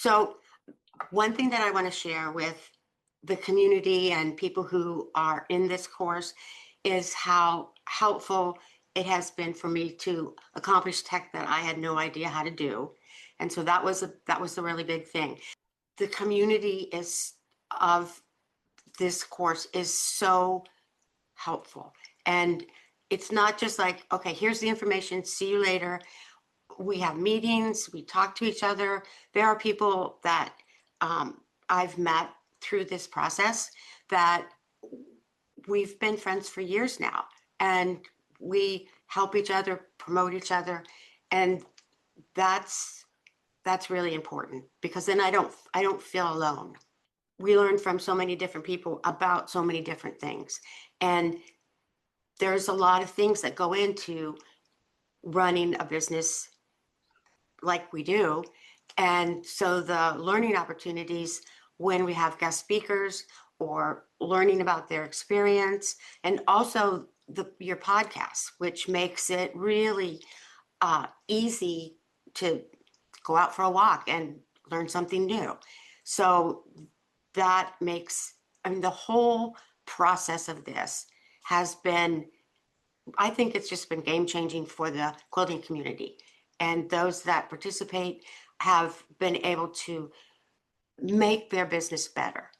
So one thing that I want to share with the community and people who are in this course is how helpful it has been for me to accomplish tech that I had no idea how to do. And so that was a really big thing. The community is of this course is so helpful. And it's not just like, okay, here's the information, see you later. We have meetings, we talk to each other. There are people that I've met through this process that we've been friends for years now, and we help each other, promote each other, and that's really important, because then I don't feel alone. We learn from so many different people about so many different things, and there's a lot of things that go into running a business like we do. And so the learning opportunities when we have guest speakers or learning about their experience, and also your podcast, which makes it really easy to go out for a walk and learn something new. So that makes, I mean, the whole process of this has been, I think it's just been game changing for the quilting community. And those that participate have been able to make their business better.